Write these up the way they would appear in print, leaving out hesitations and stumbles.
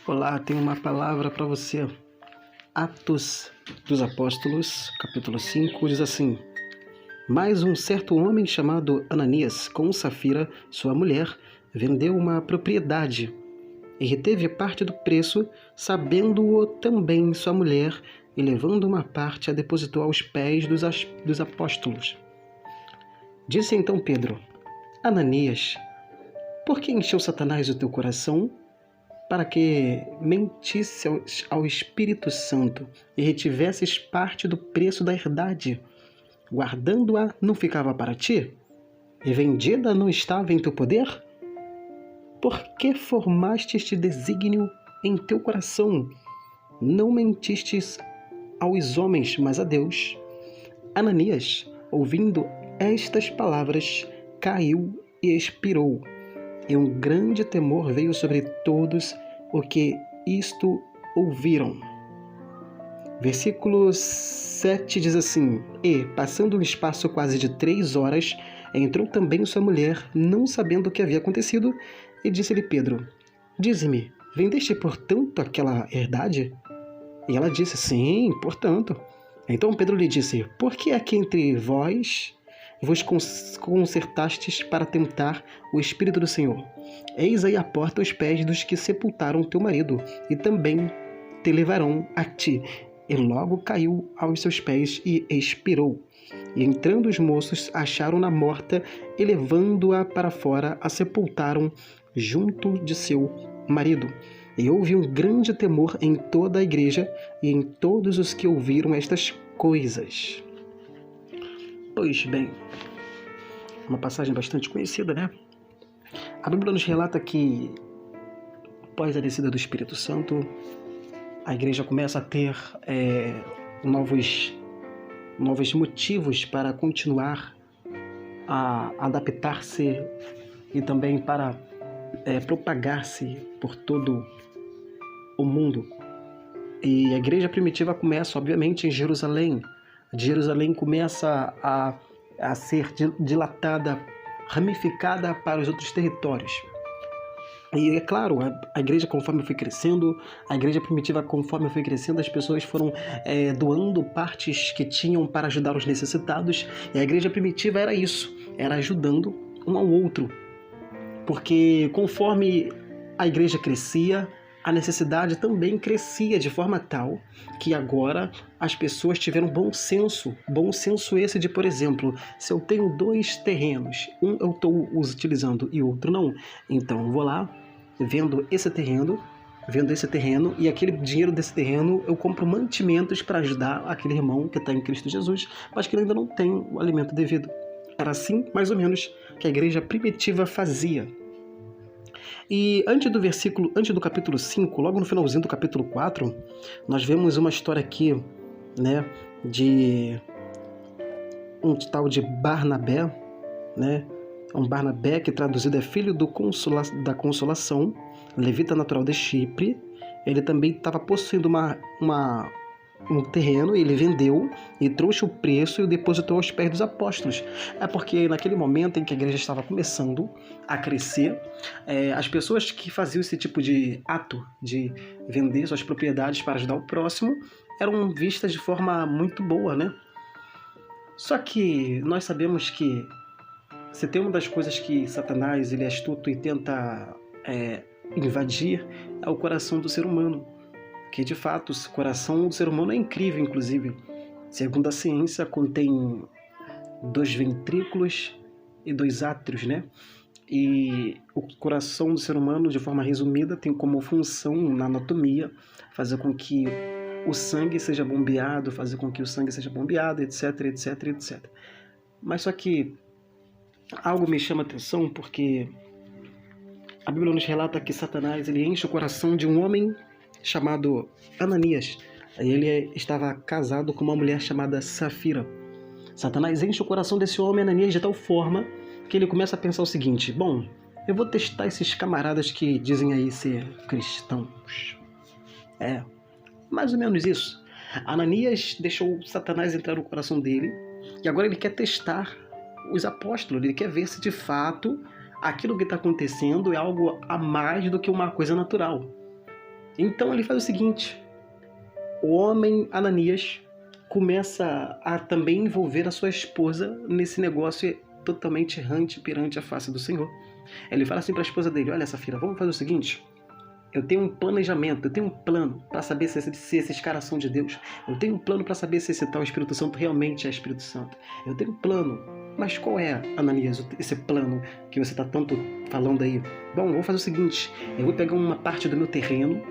Olá, tenho uma palavra para você. Atos dos Apóstolos, capítulo 5, diz assim: Mas um certo homem chamado Ananias, com Safira, sua mulher, vendeu uma propriedade e reteve parte do preço, sabendo-o também sua mulher, e levando uma parte a depositou aos pés dos apóstolos. Disse então Pedro: Ananias, por que encheu Satanás o teu coração para que mentisse ao Espírito Santo e retivesses parte do preço da herdade? Guardando-a não ficava para ti? E vendida não estava em teu poder? Por que formaste este desígnio em teu coração? Não mentistes aos homens, mas a Deus. Ananias, ouvindo estas palavras, caiu e expirou. E um grande temor veio sobre todos os que isto ouviram. Versículo 7 diz assim: E, passando um espaço quase de 3 horas, entrou também sua mulher, não sabendo o que havia acontecido, e disse-lhe Pedro: Dize-me, vendeste portanto aquela herdade? E ela disse: Sim, portanto. Então Pedro lhe disse: Por que é que entre vós vos concertastes para tentar o Espírito do Senhor? Eis aí a porta aos pés dos que sepultaram teu marido, e também te levarão a ti. E logo caiu aos seus pés e expirou. E entrando os moços, acharam-na morta, e levando-a para fora, a sepultaram junto de seu marido. E houve um grande temor em toda a igreja e em todos os que ouviram estas coisas. Pois bem, uma passagem bastante conhecida, né? A Bíblia nos relata que, após a descida do Espírito Santo, a igreja começa a ter novos motivos para continuar a adaptar-se e também para propagar-se por todo o mundo. E a igreja primitiva começa, obviamente, em Jerusalém. De Jerusalém começa a ser dilatada, ramificada para os outros territórios. E é claro, a igreja, conforme foi crescendo, a igreja primitiva, conforme foi crescendo, as pessoas foram doando partes que tinham para ajudar os necessitados. E a igreja primitiva era isso, era ajudando um ao outro. Porque conforme a igreja crescia, a necessidade também crescia de forma tal que agora as pessoas tiveram bom senso esse de, por exemplo, se eu tenho 2 terrenos, um eu estou utilizando e outro não, então eu vou lá, vendo esse terreno e aquele dinheiro desse terreno eu compro mantimentos para ajudar aquele irmão que está em Cristo Jesus, mas que ainda não tem o alimento devido. Era assim, mais ou menos, que a igreja primitiva fazia. E antes do capítulo 5, logo no finalzinho do capítulo 4, nós vemos uma história aqui, né, de um tal de Barnabé, né, um Barnabé que traduzido é filho da consolação, levita natural de Chipre. Ele também estava possuindo um terreno, ele vendeu e trouxe o preço e o depositou aos pés dos apóstolos. É porque naquele momento em que a igreja estava começando a crescer, as pessoas que faziam esse tipo de ato de vender suas propriedades para ajudar o próximo eram vistas de forma muito boa, né? Só que nós sabemos que se tem uma das coisas que Satanás ele é astuto e tenta invadir é o coração do ser humano. Que de fato o coração do ser humano é incrível, inclusive. Segundo a ciência, contém 2 ventrículos e 2 átrios, né? E o coração do ser humano, de forma resumida, tem como função na anatomia fazer com que o sangue seja bombeado, etc, etc, etc. Mas só que algo me chama a atenção porque a Bíblia nos relata que Satanás ele enche o coração de um homem chamado Ananias. Ele estava casado com uma mulher chamada Safira. Satanás enche o coração desse homem Ananias de tal forma que ele começa a pensar o seguinte: bom, eu vou testar esses camaradas que dizem aí ser cristãos. Mais ou menos isso. Ananias deixou Satanás entrar no coração dele e agora ele quer testar os apóstolos. Ele quer ver se de fato aquilo que está acontecendo é algo a mais do que uma coisa natural. Então ele faz o seguinte: o homem Ananias começa a também envolver a sua esposa nesse negócio totalmente errante perante a face do Senhor. Ele fala assim para a esposa dele: olha, Safira, vamos fazer o seguinte. Eu tenho um planejamento, eu tenho um plano para saber se esses caras são de Deus. Eu tenho um plano para saber se esse tal Espírito Santo realmente é Espírito Santo. Eu tenho um plano. Mas qual é, Ananias, esse plano que você está tanto falando aí? Bom, eu vou fazer o seguinte: eu vou pegar uma parte do meu terreno,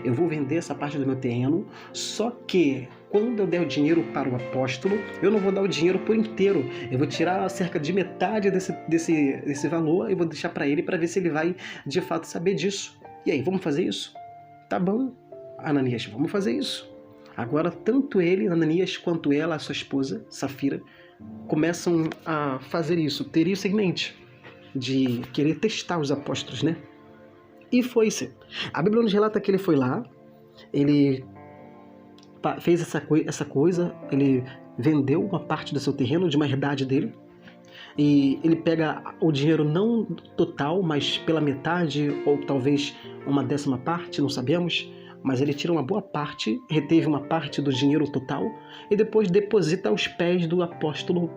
eu vou vender essa parte do meu terreno, só que quando eu der o dinheiro para o apóstolo, eu não vou dar o dinheiro por inteiro. Eu vou tirar cerca de metade desse valor e vou deixar para ele para ver se ele vai de fato saber disso. E aí, vamos fazer isso? Tá bom, Ananias, vamos fazer isso. Agora, tanto ele, Ananias, quanto ela, a sua esposa, Safira, começam a fazer isso, ter isso em mente, de querer testar os apóstolos, né? E foi-se. A Bíblia nos relata que ele foi lá, ele fez essa coisa, ele vendeu uma parte do seu terreno, de uma herdade dele, e ele pega o dinheiro não total, mas pela metade, ou talvez uma 10ª parte, não sabemos, mas ele tira uma boa parte, reteve uma parte do dinheiro total e depois deposita aos pés do apóstolo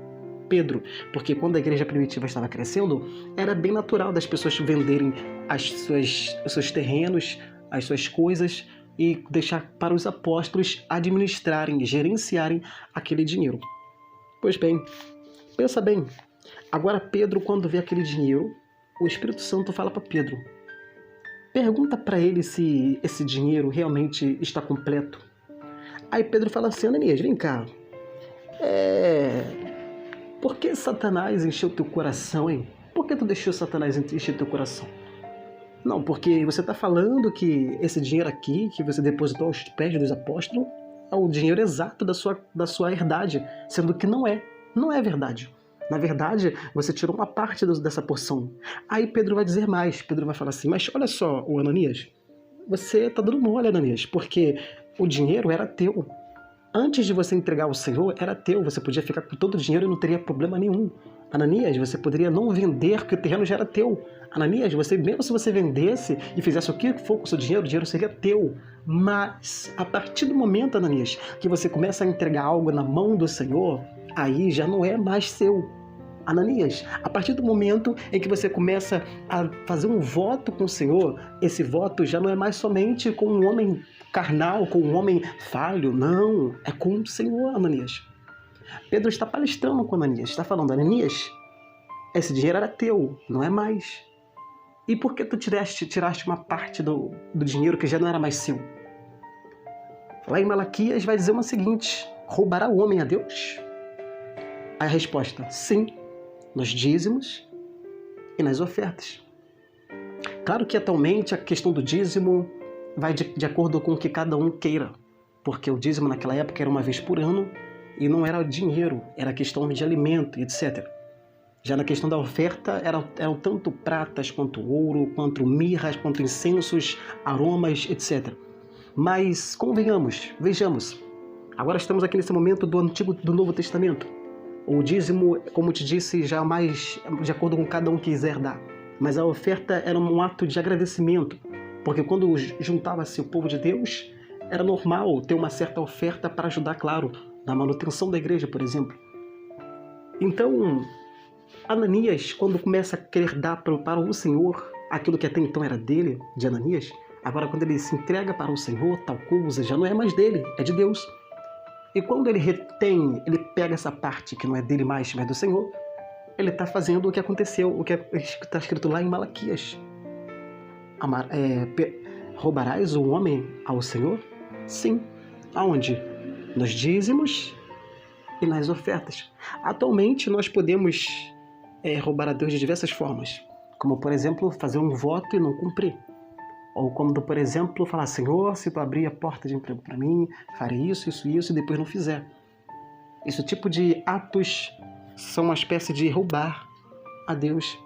Pedro, porque quando a igreja primitiva estava crescendo, era bem natural das pessoas venderem os seus terrenos, as suas coisas e deixar para os apóstolos administrarem, gerenciarem aquele dinheiro. Pois bem, pensa bem. Agora Pedro, quando vê aquele dinheiro, o Espírito Santo fala para Pedro: pergunta para ele se esse dinheiro realmente está completo. Aí Pedro fala assim: Ananias, vem cá. Por que Satanás encheu teu coração, hein? Por que tu deixou Satanás encher teu coração? Não, porque você está falando que esse dinheiro aqui, que você depositou aos pés dos apóstolos, é o dinheiro exato da sua herdade, sendo que não é verdade. Na verdade, você tirou uma parte dessa porção. Aí Pedro vai dizer mais. Pedro vai falar assim: mas olha só, o Ananias, você está dando mole, Ananias, porque o dinheiro era teu. Antes de você entregar ao Senhor, era teu. Você podia ficar com todo o dinheiro e não teria problema nenhum. Ananias, você poderia não vender, porque o terreno já era teu. Ananias, mesmo se você vendesse e fizesse o que for com o seu dinheiro, o dinheiro seria teu. Mas, a partir do momento, Ananias, que você começa a entregar algo na mão do Senhor, aí já não é mais seu. Ananias, a partir do momento em que você começa a fazer um voto com o Senhor, esse voto já não é mais somente com um homem carnal, com um homem falho, não, é com o Senhor, Ananias. Pedro está palestrando com Ananias, está falando: Ananias, esse dinheiro era teu, não é mais. E por que tu tiraste uma parte do dinheiro que já não era mais seu? Lá em Malaquias vai dizer o seguinte: roubará o homem a Deus? Aí a resposta: sim, nos dízimos e nas ofertas. Claro que atualmente a questão do dízimo vai de acordo com o que cada um queira, porque o dízimo naquela época era uma vez por ano e não era dinheiro, era questão de alimento, etc. Já na questão da oferta eram tanto pratas quanto ouro, quanto mirras, quanto incensos, aromas, etc. Mas convenhamos, vejamos, agora estamos aqui nesse momento do Novo Testamento. O dízimo, como te disse, já mais de acordo com cada um quiser dar. Mas a oferta era um ato de agradecimento, porque quando juntava-se o povo de Deus, era normal ter uma certa oferta para ajudar, claro, na manutenção da igreja, por exemplo. Então, Ananias, quando começa a querer dar para o Senhor aquilo que até então era dele, de Ananias, agora quando ele se entrega para o Senhor, tal coisa já não é mais dele, é de Deus. E quando ele ele pega essa parte que não é dele mais, mas do Senhor, ele está fazendo o que aconteceu, o que está escrito lá em Malaquias. Roubarás o homem ao Senhor? Sim. Aonde? Nos dízimos e nas ofertas. Atualmente nós podemos roubar a Deus de diversas formas, como por exemplo fazer um voto e não cumprir. Ou como, por exemplo, falar: Senhor, se tu abrir a porta de emprego para mim, farei isso, e depois não fizer. Esse tipo de atos são uma espécie de roubar a Deus.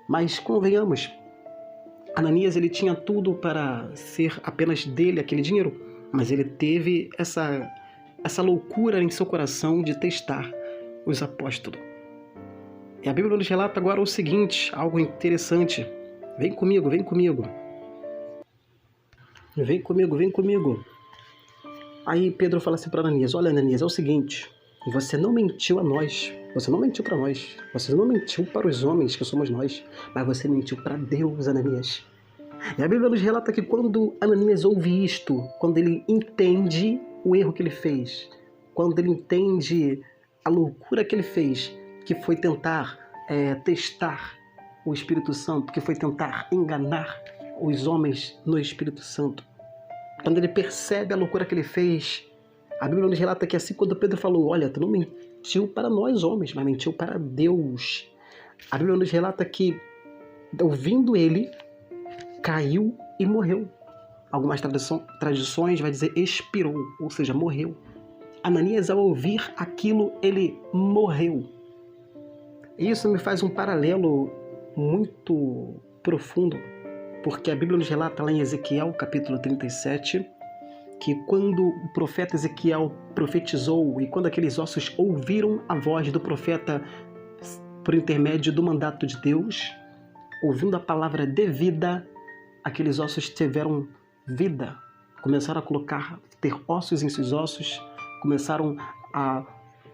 Mas convenhamos, Ananias ele tinha tudo para ser apenas dele aquele dinheiro, mas ele teve essa loucura em seu coração de testar os apóstolos. E a Bíblia nos relata agora o seguinte, algo interessante. Vem comigo, vem comigo. Vem comigo, vem comigo. Aí Pedro fala assim para Ananias: olha, Ananias, é o seguinte, você não mentiu a nós, você não mentiu para nós, você não mentiu para os homens que somos nós, mas você mentiu para Deus, Ananias. E a Bíblia nos relata que quando Ananias ouve isto, quando ele entende o erro que ele fez, quando ele entende a loucura que ele fez, que foi tentar testar o Espírito Santo, que foi tentar enganar os homens no Espírito Santo, quando ele percebe a loucura que ele fez, a Bíblia nos relata que assim quando Pedro falou: olha, tu não mentiu para nós homens, mas mentiu para Deus. A Bíblia nos relata que, ouvindo ele, caiu e morreu. Algumas tradições vai dizer expirou, ou seja, morreu. Ananias, ao ouvir aquilo, ele morreu. Isso me faz um paralelo muito profundo, porque a Bíblia nos relata lá em Ezequiel, capítulo 37, que quando o profeta Ezequiel profetizou e quando aqueles ossos ouviram a voz do profeta por intermédio do mandato de Deus, ouvindo a palavra de vida, aqueles ossos tiveram vida, começaram a ter ossos em seus ossos, começaram a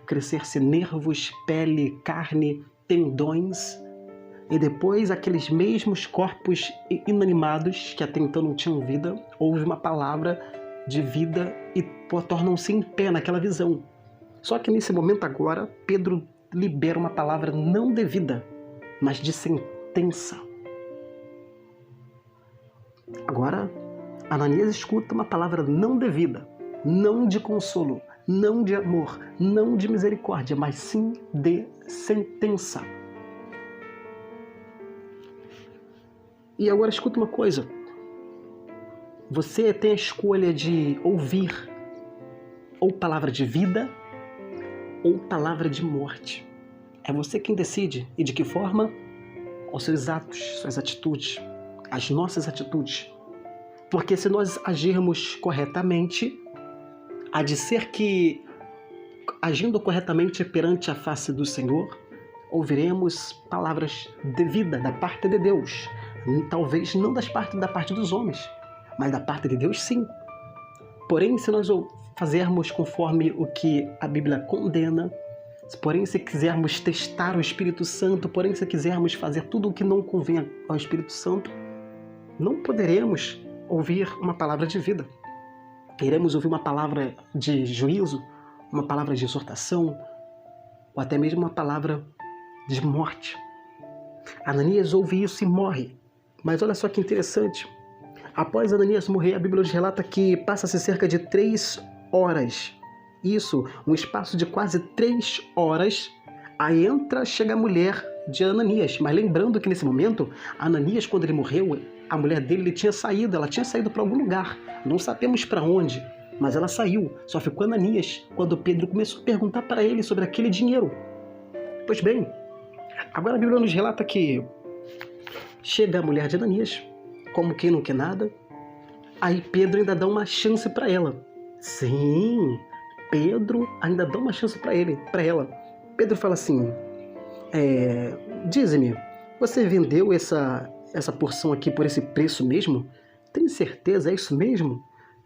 crescer-se nervos, pele, carne, tendões, e depois aqueles mesmos corpos inanimados que até então não tinham vida, houve uma palavra de vida e tornam-se em pé naquela visão. Só que nesse momento agora, Pedro libera uma palavra não de vida, mas de sentença. Agora, Ananias escuta uma palavra não de vida, não de consolo, não de amor, não de misericórdia, mas sim de sentença. E agora escuta uma coisa. Você tem a escolha de ouvir ou palavra de vida ou palavra de morte. É você quem decide. E de que forma? Aos seus atos, suas atitudes, as nossas atitudes. Porque se nós agirmos corretamente, há de ser que, agindo corretamente perante a face do Senhor, ouviremos palavras de vida da parte de Deus. Talvez não da parte dos homens, mas da parte de Deus sim. Porém, se nós fazermos conforme o que a Bíblia condena, porém se quisermos testar o Espírito Santo, porém se quisermos fazer tudo o que não convém ao Espírito Santo, não poderemos ouvir uma palavra de vida. Iremos ouvir uma palavra de juízo, uma palavra de exortação, ou até mesmo uma palavra de morte. Ananias ouve isso e morre. Mas olha só que interessante. Após Ananias morrer, a Bíblia nos relata que passa-se cerca de 3 horas. Isso, um espaço de quase 3 horas, aí chega a mulher de Ananias. Mas lembrando que nesse momento, Ananias, quando ele morreu, a mulher dele ela tinha saído para algum lugar. Não sabemos para onde, mas ela saiu. Só ficou Ananias quando Pedro começou a perguntar para ele sobre aquele dinheiro. Pois bem, agora a Bíblia nos relata que chega a mulher de Ananias, como quem não quer nada. Aí Pedro ainda dá uma chance para ela. Sim, Pedro ainda dá uma chance para ela. Pedro fala assim: diz-me, você vendeu essa porção aqui por esse preço mesmo? Tem certeza? É isso mesmo?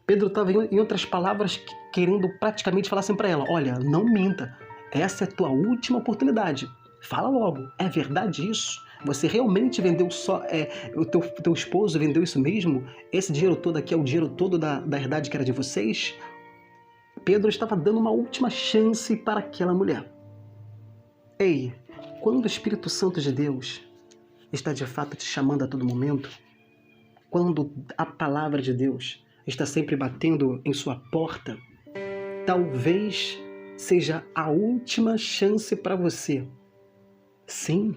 Pedro estava, em outras palavras, querendo praticamente falar assim para ela: olha, não minta, essa é a tua última oportunidade. Fala logo, é verdade isso? Você realmente vendeu o teu esposo vendeu isso mesmo? Esse dinheiro todo aqui é o dinheiro todo da herdade que era de vocês? Pedro estava dando uma última chance para aquela mulher. Ei, quando o Espírito Santo de Deus está de fato te chamando a todo momento, quando a palavra de Deus está sempre batendo em sua porta, talvez seja a última chance para você. Sim,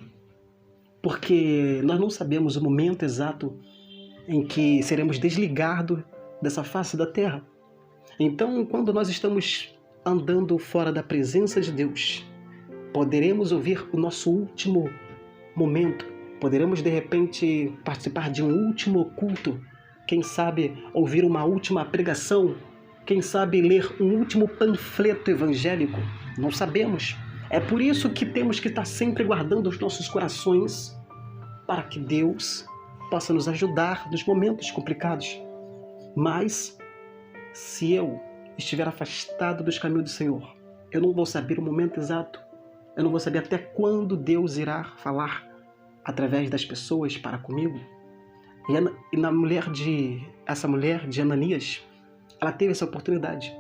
porque nós não sabemos o momento exato em que seremos desligados dessa face da terra. Então, quando nós estamos andando fora da presença de Deus, poderemos ouvir o nosso último momento, poderemos de repente participar de um último culto, quem sabe ouvir uma última pregação, quem sabe ler um último panfleto evangélico, não sabemos. É por isso que temos que estar sempre guardando os nossos corações para que Deus possa nos ajudar nos momentos complicados. Mas se eu estiver afastado dos caminhos do Senhor, eu não vou saber o momento exato, eu não vou saber até quando Deus irá falar através das pessoas para comigo. Essa mulher de Ananias, ela teve essa oportunidade.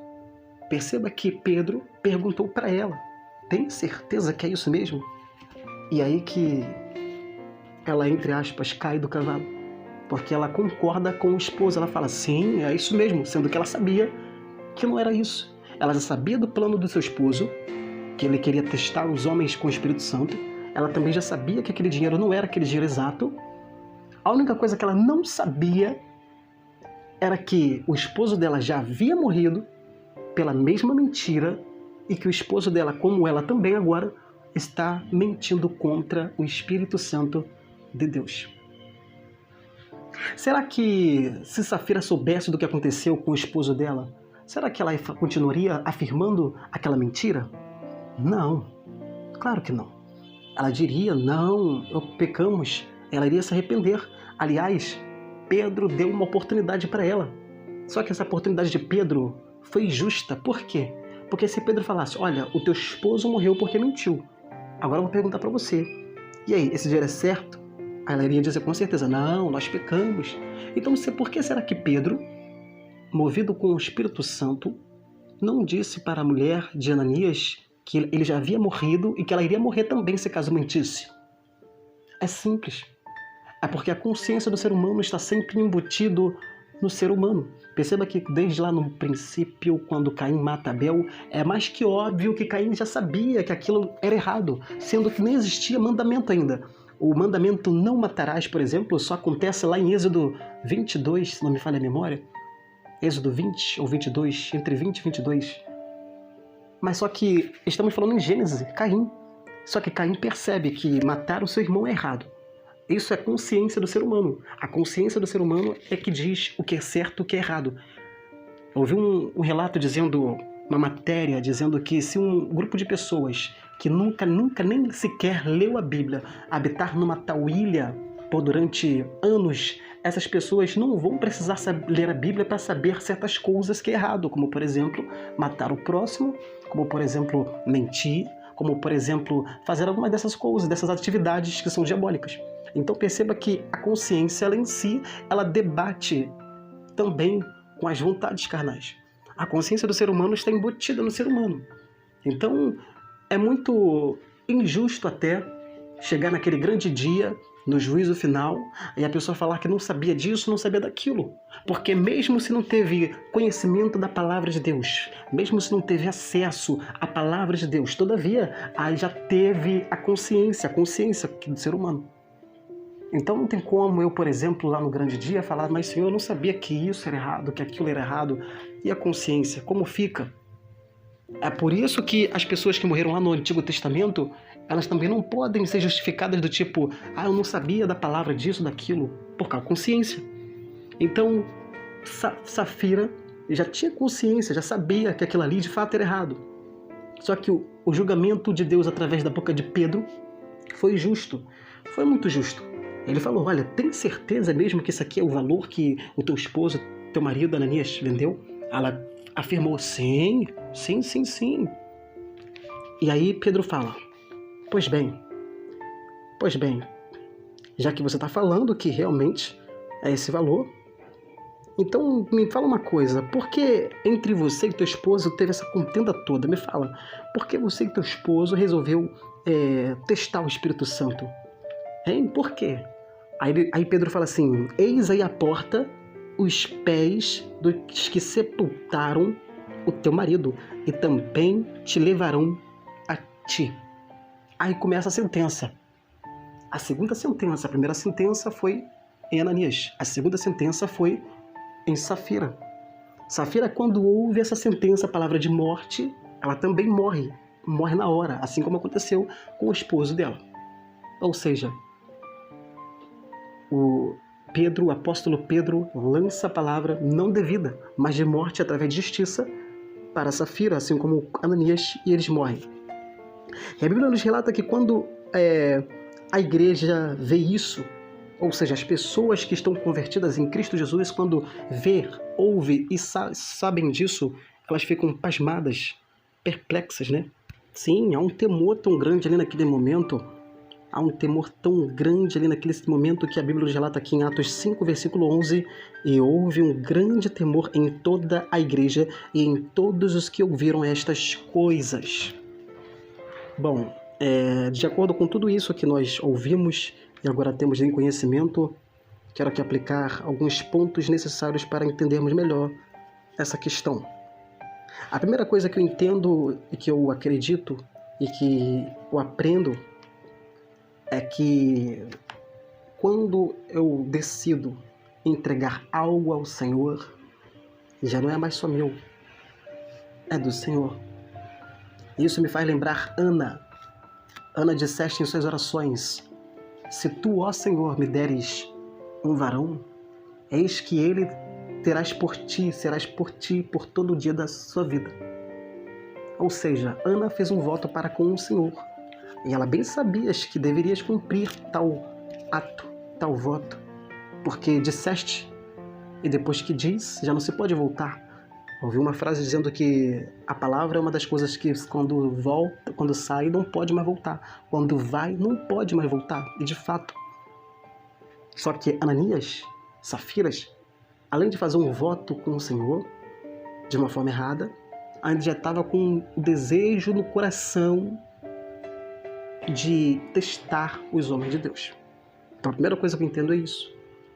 Perceba que Pedro perguntou para ela: tem certeza que é isso mesmo? E aí que ela, entre aspas, cai do cavalo, porque ela concorda com o esposo. Ela fala: sim, é isso mesmo, sendo que ela sabia que não era isso. Ela já sabia do plano do seu esposo, que ele queria testar os homens com o Espírito Santo. Ela também já sabia que aquele dinheiro não era aquele dinheiro exato. A única coisa que ela não sabia era que o esposo dela já havia morrido pela mesma mentira e que o esposo dela, como ela também agora, está mentindo contra o Espírito Santo de Deus. Será que se Safira soubesse do que aconteceu com o esposo dela, será que ela continuaria afirmando aquela mentira? Não, claro que não. Ela diria: não, pecamos. Ela iria se arrepender. Aliás, Pedro deu uma oportunidade para ela. Só que essa oportunidade de Pedro foi justa. Por quê? Porque se Pedro falasse: olha, o teu esposo morreu porque mentiu. Agora eu vou perguntar para você: e aí, esse dinheiro é certo? Aí ela iria dizer com certeza: não, nós pecamos. Então, por que será que Pedro, movido com o Espírito Santo, não disse para a mulher de Ananias que ele já havia morrido e que ela iria morrer também se caso mentisse? É simples. É porque a consciência do ser humano está sempre embutido no ser humano. Perceba que desde lá no princípio, quando Caim mata Abel, é mais que óbvio que Caim já sabia que aquilo era errado, sendo que nem existia mandamento ainda. O mandamento não matarás, por exemplo, só acontece lá em Êxodo 22, se não me falha a memória. Êxodo 20 ou 22, entre 20 e 22. Mas só que estamos falando em Gênesis, Caim. Só que Caim percebe que matar o seu irmão é errado. Isso é consciência do ser humano. A consciência do ser humano é que diz o que é certo e o que é errado. Eu ouvi um relato dizendo, uma matéria dizendo que se um grupo de pessoas que nunca nem sequer leu a Bíblia habitar numa tal ilha durante anos, essas pessoas não vão precisar ler a Bíblia para saber certas coisas que é errado, como por exemplo, matar o próximo, como por exemplo, mentir, como por exemplo, fazer alguma dessas coisas, dessas atividades que são diabólicas. Então perceba que a consciência, ela em si, ela debate também com as vontades carnais. A consciência do ser humano está embutida no ser humano. Então é muito injusto até chegar naquele grande dia, no juízo final, e a pessoa falar que não sabia disso, não sabia daquilo. Porque mesmo se não teve conhecimento da palavra de Deus, mesmo se não teve acesso à palavra de Deus, todavia, aí já teve a consciência do ser humano. Então não tem como eu, por exemplo, lá no grande dia, falar: mas Senhor, eu não sabia que isso era errado, que aquilo era errado. E a consciência, como fica? É por isso que as pessoas que morreram lá no Antigo Testamento, elas também não podem ser justificadas do tipo: eu não sabia da palavra disso, daquilo, por causa da consciência. Então, Safira já tinha consciência, já sabia que aquilo ali de fato era errado. Só que o julgamento de Deus através da boca de Pedro foi justo, foi muito justo. Ele falou: olha, tem certeza mesmo que isso aqui é o valor que o teu esposo, teu marido Ananias vendeu? Ela afirmou: sim. E aí Pedro fala: pois bem, já que você está falando que realmente é esse valor, então me fala uma coisa: por que entre você e teu esposo teve essa contenda toda? Me fala, por que você e teu esposo resolveu testar o Espírito Santo? Hein? Por quê? Aí Pedro fala assim: eis aí a porta os pés dos que sepultaram o teu marido e também te levarão a ti. Aí começa a sentença. A segunda sentença, a primeira sentença foi em Ananias. A segunda sentença foi em Safira. Safira, quando ouve essa sentença, a palavra de morte, ela também morre na hora, assim como aconteceu com o esposo dela. Ou seja, o apóstolo Pedro lança a palavra não devida, mas de morte através de justiça para Safira, assim como Ananias, e eles morrem. E a Bíblia nos relata que quando a igreja vê isso, Ou seja, as pessoas que estão convertidas em Cristo Jesus, quando vê, ouvem e sabem disso, elas ficam pasmadas, perplexas, né? Sim, há um temor tão grande ali naquele momento, há um temor tão grande ali naquele momento que a Bíblia nos relata aqui em Atos 5, versículo 11, e houve um grande temor em toda a igreja e em todos os que ouviram estas coisas. Bom, de acordo com tudo isso que nós ouvimos e agora temos em conhecimento, quero aqui aplicar alguns pontos necessários para entendermos melhor essa questão. A primeira coisa que eu entendo e que eu acredito e que eu aprendo é que quando eu decido entregar algo ao Senhor, já não é mais só meu, é do Senhor. Isso me faz lembrar Ana. Ana disseste em suas orações: se tu, ó Senhor, me deres um varão, eis que ele serás por ti por todo o dia da sua vida. Ou seja, Ana fez um voto para com o Senhor. E ela bem sabia que deverias cumprir tal ato, tal voto, porque disseste, e depois que diz, já não se pode voltar. Ouvi uma frase dizendo que a palavra é uma das coisas que quando sai, não pode mais voltar. Quando vai, não pode mais voltar. E de fato. Só que Ananias, Safiras, além de fazer um voto com o Senhor, de uma forma errada, ainda já estava com o desejo no coração de testar os homens de Deus. Então a primeira coisa que eu entendo é isso,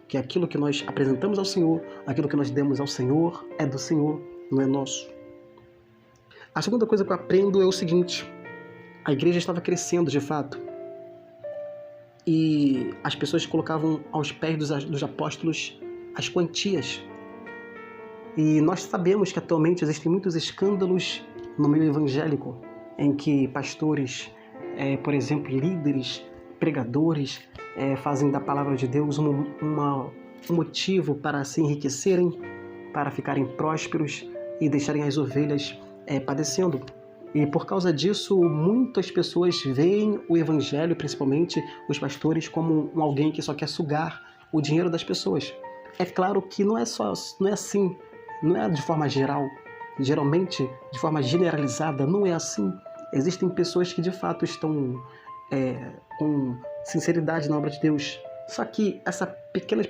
que aquilo que nós apresentamos ao Senhor, aquilo que nós demos ao Senhor, é do Senhor, não é nosso. A segunda coisa que eu aprendo é o seguinte: a igreja estava crescendo de fato, e as pessoas colocavam aos pés dos apóstolos as quantias. E nós sabemos que atualmente existem muitos escândalos no meio evangélico, em que pastores, por exemplo, líderes, pregadores, fazem da palavra de Deus um motivo para se enriquecerem, para ficarem prósperos e deixarem as ovelhas padecendo. E por causa disso, muitas pessoas veem o evangelho, principalmente os pastores, como alguém que só quer sugar o dinheiro das pessoas. É claro que não é assim, não é de forma geral. Geralmente, de forma generalizada, não é assim. Existem pessoas que de fato estão com sinceridade na obra de Deus. Só que essas pequenas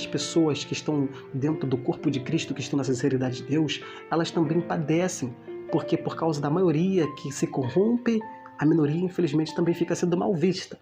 pessoas que estão dentro do corpo de Cristo, que estão na sinceridade de Deus, elas também padecem, porque por causa da maioria que se corrompe, a minoria infelizmente também fica sendo mal vista.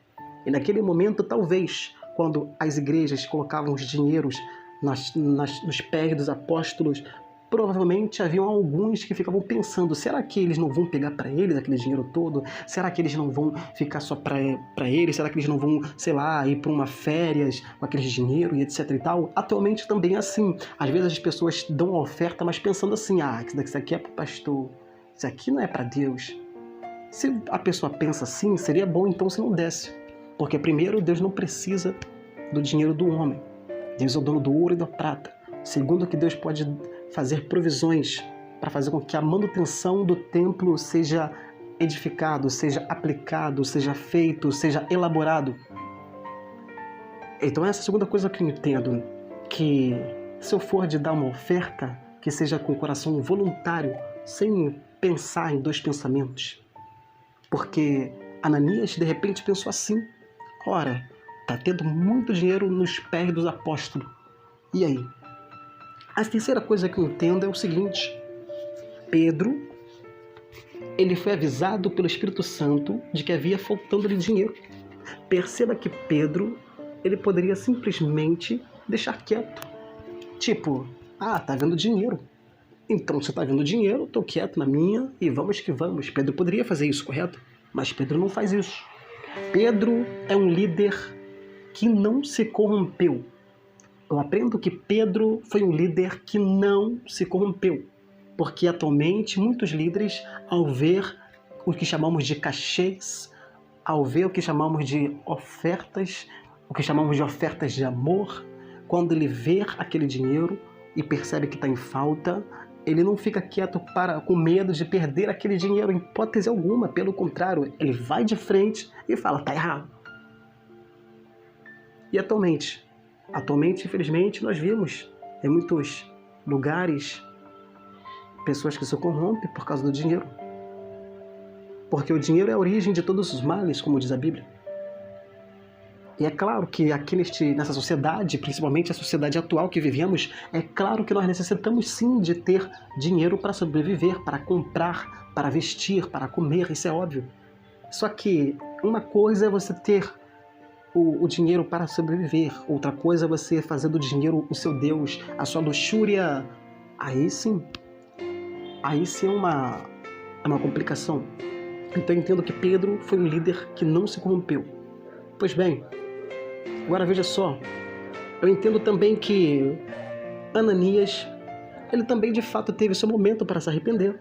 E naquele momento, talvez, quando as igrejas colocavam os dinheiros nos pés dos apóstolos, provavelmente haviam alguns que ficavam pensando: será que eles não vão pegar para eles aquele dinheiro todo? Será que eles não vão ficar só para eles? Será que eles não vão, sei lá, ir para uma férias com aquele dinheiro e etc e tal? Atualmente também é assim. Às vezes as pessoas dão uma oferta, mas pensando assim: isso aqui é para o pastor, isso aqui não é para Deus. Se a pessoa pensa assim, seria bom então se não desse. Porque primeiro, Deus não precisa do dinheiro do homem. Deus é o dono do ouro e da prata. Segundo, que Deus pode fazer provisões para fazer com que a manutenção do templo seja edificado, seja aplicado, seja feito, seja elaborado. Então essa é a segunda coisa que eu entendo, que se eu for de dar uma oferta, que seja com o coração voluntário, sem pensar em dois pensamentos. Porque Ananias de repente pensou assim: ora, está tendo muito dinheiro nos pés dos apóstolos. E aí? A terceira coisa que eu entendo é o seguinte: Pedro, ele foi avisado pelo Espírito Santo de que havia faltando-lhe dinheiro. Perceba que Pedro, ele poderia simplesmente deixar quieto. Tipo, tá vendo dinheiro. Então, se tá vendo dinheiro, tô quieto na minha e vamos que vamos. Pedro poderia fazer isso, correto? Mas Pedro não faz isso. Pedro é um líder que não se corrompeu. Eu aprendo que Pedro foi um líder que não se corrompeu, porque atualmente muitos líderes, ao ver o que chamamos de cachês, ao ver o que chamamos de ofertas, o que chamamos de ofertas de amor, quando ele vê aquele dinheiro e percebe que está em falta, ele não fica quieto com medo de perder aquele dinheiro, em hipótese alguma. Pelo contrário, ele vai de frente e fala: tá errado. E atualmente, infelizmente, nós vimos em muitos lugares pessoas que se corrompem por causa do dinheiro. Porque o dinheiro é a origem de todos os males, como diz a Bíblia. E é claro que aqui nessa sociedade, principalmente a sociedade atual que vivemos, é claro que nós necessitamos sim de ter dinheiro para sobreviver, para comprar, para vestir, para comer, isso é óbvio. Só que uma coisa é você ter o dinheiro para sobreviver, outra coisa é você fazer do dinheiro o seu Deus, a sua luxúria. Aí sim é uma complicação. Então eu entendo que Pedro foi um líder que não se corrompeu. Pois bem, agora veja só, eu entendo também que Ananias, ele também de fato teve seu momento para se arrepender.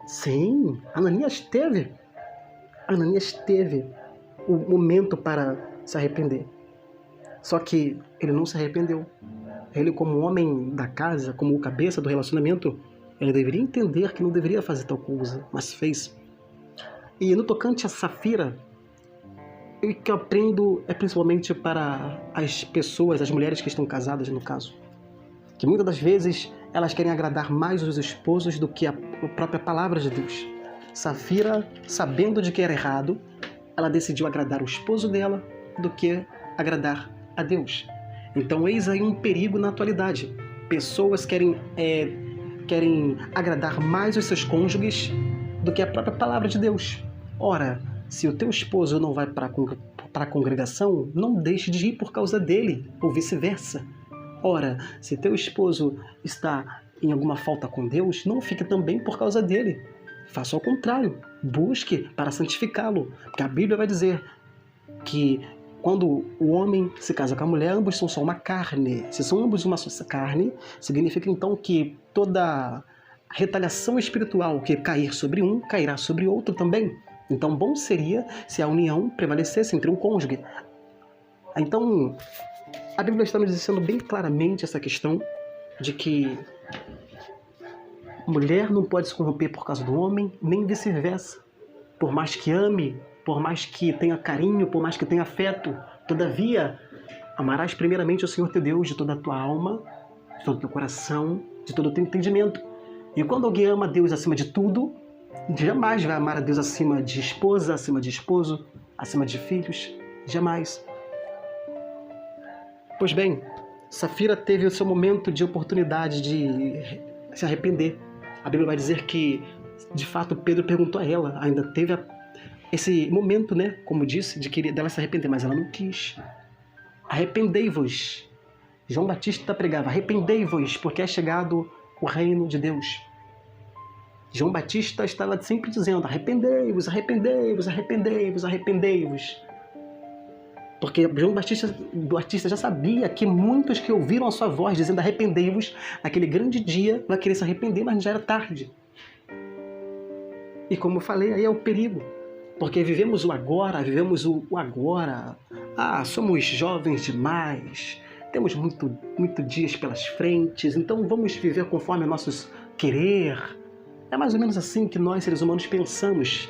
Sim, Ananias teve o momento para se arrepender. Só que ele não se arrependeu. Ele, como homem da casa, como o cabeça do relacionamento, ele deveria entender que não deveria fazer tal coisa, mas fez. E no tocante a Safira, o que eu aprendo é principalmente para as pessoas, as mulheres que estão casadas, no caso, que muitas das vezes elas querem agradar mais os esposos do que a própria palavra de Deus. Safira, sabendo de que era errado, ela decidiu agradar o esposo dela do que agradar a Deus. Então eis aí um perigo na atualidade. Pessoas querem agradar mais os seus cônjuges do que a própria palavra de Deus. Ora, se o teu esposo não vai para a congregação, não deixe de ir por causa dele, ou vice-versa. Ora, se teu esposo está em alguma falta com Deus, não fique também por causa dele. Faça ao contrário, busque para santificá-lo, porque a Bíblia vai dizer que quando o homem se casa com a mulher, ambos são só uma carne. Se são ambos uma só carne, significa então que toda retaliação espiritual que cair sobre um, cairá sobre outro também. Então, bom seria se a união prevalecesse entre um cônjuge. Então, a Bíblia está nos dizendo bem claramente essa questão de que mulher não pode se corromper por causa do homem, nem vice-versa. Por mais que ame, por mais que tenha carinho, por mais que tenha afeto, todavia, amarás primeiramente o Senhor teu Deus de toda a tua alma, de todo o teu coração, de todo o teu entendimento. E quando alguém ama Deus acima de tudo, jamais vai amar a Deus acima de esposa, acima de esposo, acima de filhos. Jamais. Pois bem, Safira teve o seu momento de oportunidade de se arrepender. A Bíblia vai dizer que, de fato, Pedro perguntou a ela, ainda teve esse momento, né, como disse, dela se arrepender, mas ela não quis. Arrependei-vos. João Batista pregava, arrependei-vos, porque é chegado o reino de Deus. João Batista estava sempre dizendo, arrependei-vos, arrependei-vos, arrependei-vos, arrependei-vos. Porque João Batista já sabia que muitos que ouviram a sua voz dizendo arrependei-vos, naquele grande dia vai querer se arrepender, mas já era tarde. E como eu falei, aí é o perigo. Porque vivemos o agora, somos jovens demais, temos muito dias pelas frentes, então vamos viver conforme nossos querer. É mais ou menos assim que nós, seres humanos, pensamos.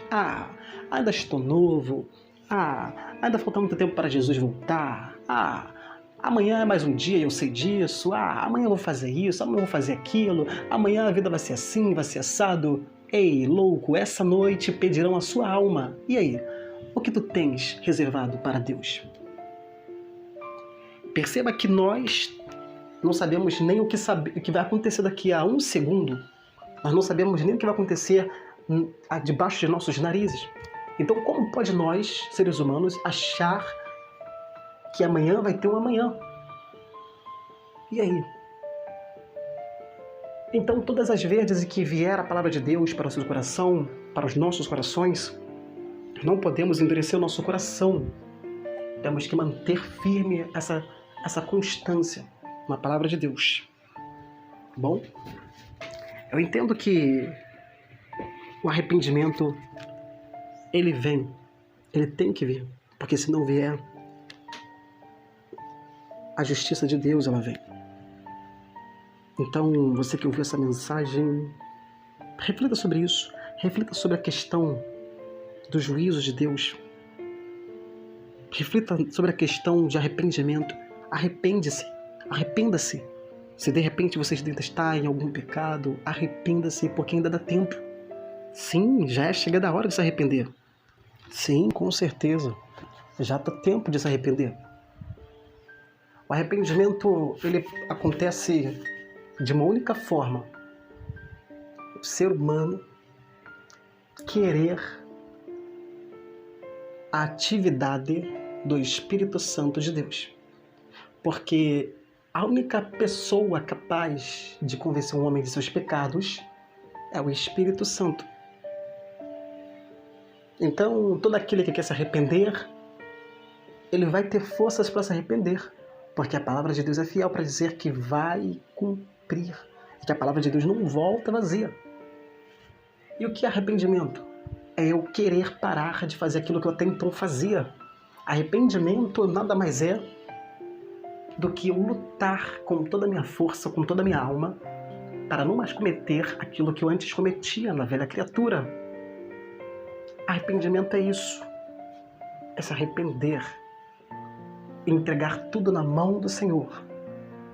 Ainda estou novo. Ainda falta muito tempo para Jesus voltar. Amanhã é mais um dia e eu sei disso. Amanhã eu vou fazer isso, amanhã eu vou fazer aquilo. Amanhã a vida vai ser assim, vai ser assado. Ei, louco, essa noite pedirão a sua alma. E aí, o que tu tens reservado para Deus? Perceba que nós não sabemos nem o que vai acontecer daqui a um segundo. Nós não sabemos nem o que vai acontecer debaixo de nossos narizes. Então, como pode nós, seres humanos, achar que amanhã vai ter um amanhã? E aí? Então, todas as vezes que vier a palavra de Deus para o seu coração, para os nossos corações, não podemos endurecer o nosso coração. Temos que manter firme essa constância na palavra de Deus. Bom, eu entendo que o arrependimento, ele tem que vir, porque se não vier, a justiça de Deus, ela vem. Então, você que ouviu essa mensagem, reflita sobre isso, reflita sobre a questão do juízo de Deus. Reflita sobre a questão de arrependimento. Arrepende-se. Arrependa-se. Se de repente você ainda está em algum pecado, arrependa-se, porque ainda dá tempo. Sim, já é chegada a hora de se arrepender. Sim, com certeza. Já está tempo de se arrepender. O arrependimento, ele acontece de uma única forma. O ser humano querer a atividade do Espírito Santo de Deus. Porque a única pessoa capaz de convencer um homem de seus pecados é o Espírito Santo. Então, todo aquele que quer se arrepender, ele vai ter forças para se arrepender. Porque a palavra de Deus é fiel para dizer que vai cumprir. E que a palavra de Deus não volta vazia. E o que é arrependimento? É eu querer parar de fazer aquilo que eu até então fazia. Arrependimento nada mais é do que eu lutar com toda a minha força, com toda a minha alma, para não mais cometer aquilo que eu antes cometia na velha criatura. Arrependimento é isso. É se arrepender. Entregar tudo na mão do Senhor.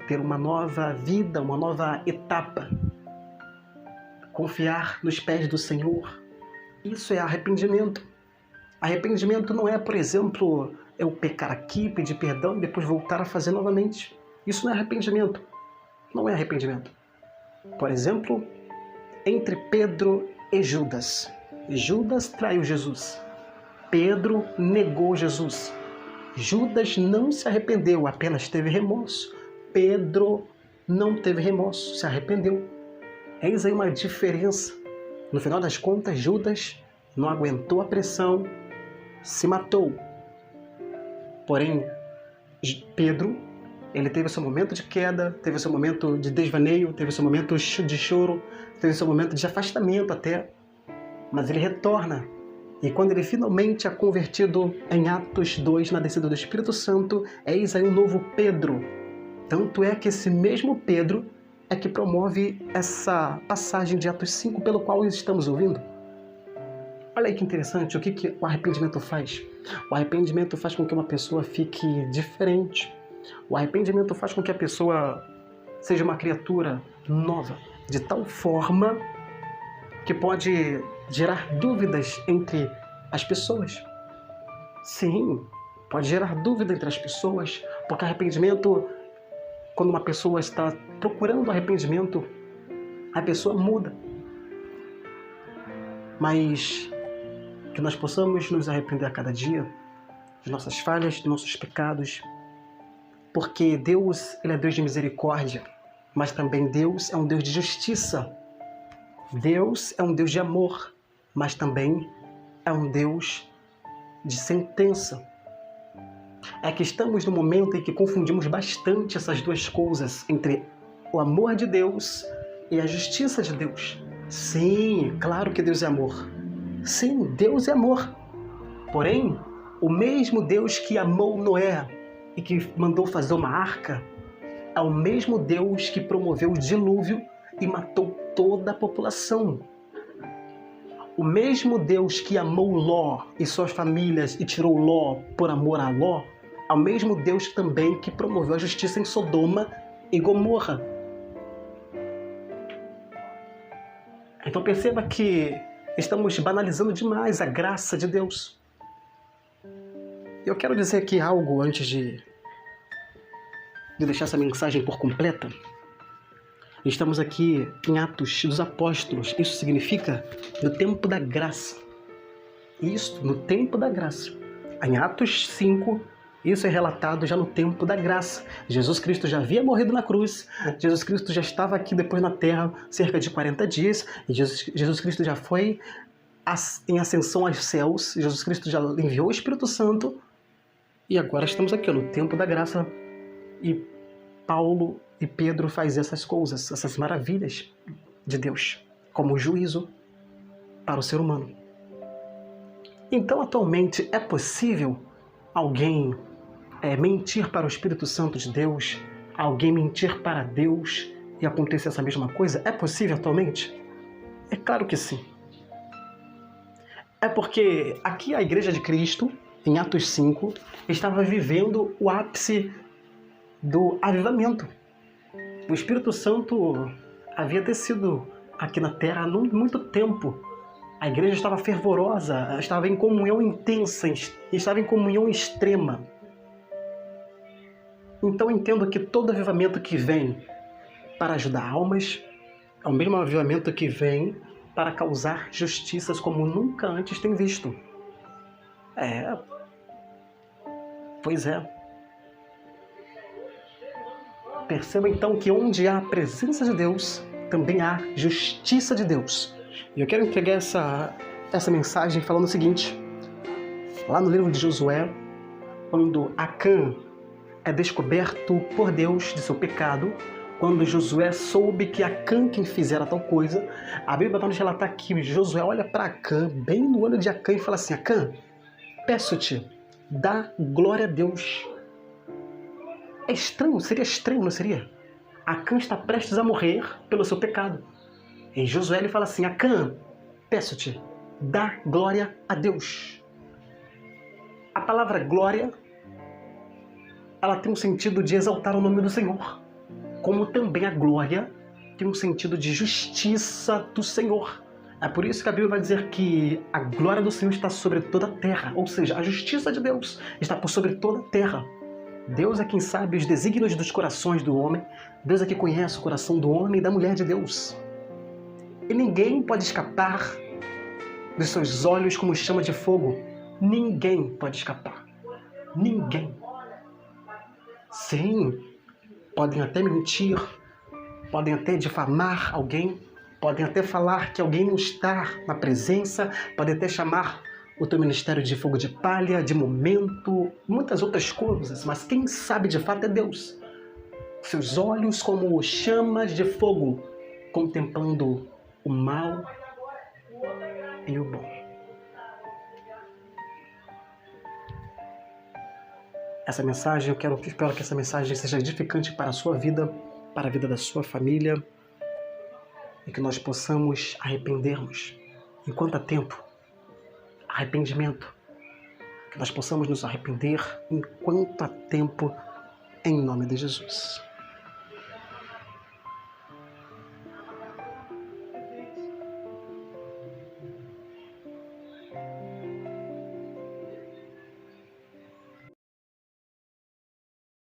Ter uma nova vida, uma nova etapa. Confiar nos pés do Senhor. Isso é arrependimento. Arrependimento não é, por exemplo, eu pecar aqui, pedir perdão e depois voltar a fazer novamente. Isso não é arrependimento. Não é arrependimento. Por exemplo, entre Pedro e Judas. Judas traiu Jesus. Pedro negou Jesus. Judas não se arrependeu, apenas teve remorso. Pedro não teve remorso, se arrependeu. Eis aí uma diferença. No final das contas, Judas não aguentou a pressão, se matou. Porém, Pedro, ele teve seu momento de queda, teve seu momento de desvaneio, teve seu momento de choro, teve seu momento de afastamento até. Mas ele retorna. E quando ele finalmente é convertido em Atos 2, na descida do Espírito Santo, eis aí um novo Pedro. Tanto é que esse mesmo Pedro é que promove essa passagem de Atos 5 pelo qual estamos ouvindo. Olha aí que interessante, o que o arrependimento faz? O arrependimento faz com que uma pessoa fique diferente. O arrependimento faz com que a pessoa seja uma criatura nova, de tal forma que pode gerar dúvidas entre as pessoas. Sim, pode gerar dúvida entre as pessoas, porque arrependimento, quando uma pessoa está procurando arrependimento, a pessoa muda. Mas que nós possamos nos arrepender a cada dia de nossas falhas, de nossos pecados, porque Deus, ele é Deus de misericórdia, mas também Deus é um Deus de justiça. Deus é um Deus de amor, mas também é um Deus de sentença. É que estamos no momento em que confundimos bastante essas duas coisas, entre o amor de Deus e a justiça de Deus. Sim, claro que Deus é amor. Sim, Deus é amor. Porém, o mesmo Deus que amou Noé e que mandou fazer uma arca, é o mesmo Deus que promoveu o dilúvio e matou toda a população. O mesmo Deus que amou Ló e suas famílias e tirou Ló por amor a Ló, é o mesmo Deus também que promoveu a justiça em Sodoma e Gomorra. Então perceba que estamos banalizando demais a graça de Deus. Eu quero dizer aqui algo antes de deixar essa mensagem por completa. Estamos aqui em Atos dos Apóstolos. Isso significa no tempo da graça. Isso, no tempo da graça. Em Atos 5, isso é relatado já no tempo da graça. Jesus Cristo já havia morrido na cruz. Jesus Cristo já estava aqui depois na terra cerca de 40 dias. E Jesus Cristo já foi em ascensão aos céus. Jesus Cristo já enviou o Espírito Santo. E agora estamos aqui no tempo da graça. E Paulo e Pedro fazem essas coisas, essas maravilhas de Deus, como juízo para o ser humano. Então, atualmente, é possível alguém mentir para o Espírito Santo de Deus, alguém mentir para Deus e acontecer essa mesma coisa? É possível atualmente? É claro que sim. É porque aqui a Igreja de Cristo, em Atos 5, estava vivendo o ápice do avivamento. O Espírito Santo havia descido aqui na Terra há muito tempo. A igreja estava fervorosa, estava em comunhão intensa, estava em comunhão extrema. Então eu entendo que todo avivamento que vem para ajudar almas é o mesmo avivamento que vem para causar justiças como nunca antes tem visto. Pois é. Perceba então que onde há a presença de Deus, também há justiça de Deus. E eu quero entregar essa mensagem falando o seguinte. Lá no livro de Josué, quando Acã é descoberto por Deus de seu pecado, quando Josué soube que Acã quem fizera tal coisa, a Bíblia vai nos relatar que Josué olha para Acã, bem no olho de Acã, e fala assim: Acã, peço-te, dá glória a Deus. É estranho, seria estranho, não seria? Acã está prestes a morrer pelo seu pecado. E Josué ele fala assim: Acã, peço-te, dá glória a Deus. A palavra glória, ela tem um sentido de exaltar o nome do Senhor, como também a glória tem um sentido de justiça do Senhor. É por isso que a Bíblia vai dizer que a glória do Senhor está sobre toda a terra, ou seja, a justiça de Deus está por sobre toda a terra. Deus é quem sabe os desígnios dos corações do homem, Deus é quem conhece o coração do homem e da mulher de Deus. E ninguém pode escapar dos seus olhos como chama de fogo. Ninguém pode escapar. Ninguém. Sim, podem até mentir, podem até difamar alguém, podem até falar que alguém não está na presença, podem até chamar o teu ministério de fogo de palha, de momento, muitas outras coisas, mas quem sabe de fato é Deus. Seus olhos como chamas de fogo, contemplando o mal e o bom. Essa mensagem, espero que essa mensagem seja edificante para a sua vida, para a vida da sua família, e que nós possamos arrependermos enquanto há tempo. Arrependimento. Que nós possamos nos arrepender enquanto há tempo, em nome de Jesus.